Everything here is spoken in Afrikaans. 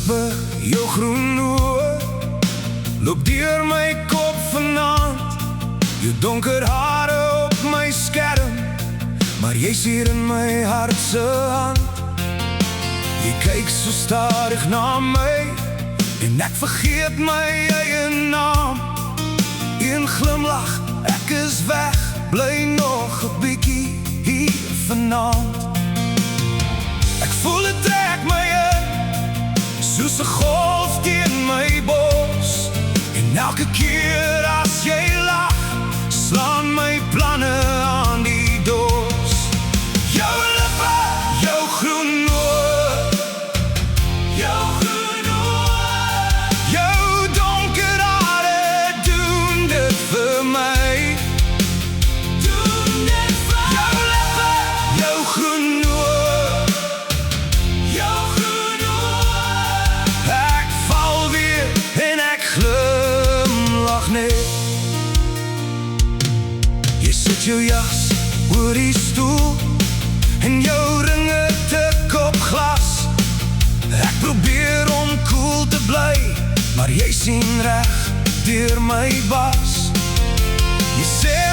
lippe, jou groen oë loop deur my kop vanaand. Jou donker hare op my skerm, maar jy's hier in my hart se hand. Jy kyk so stadig na my en ek vergeet my eie naam. Een glimlach, ek is weg, bly nog 'n bietjie hier vanaand. Ek voel het trek my in, soos 'n golf teen my bos. En elke keer as jy lag, slaan my planne aan die doos. Jou lippe, jou groen oë, jou groen oë, jou donker hare doen dit vir my. Doen dit vir my. Jou lippe, jou groen oë, jou groen oë. Ek val weer en ek glimlach net. Jy sit jou jas oor die stoel en jou ringe tik op glas. Ek probeer om cool te bly, maar jy sien reg deur my bas. Jy sê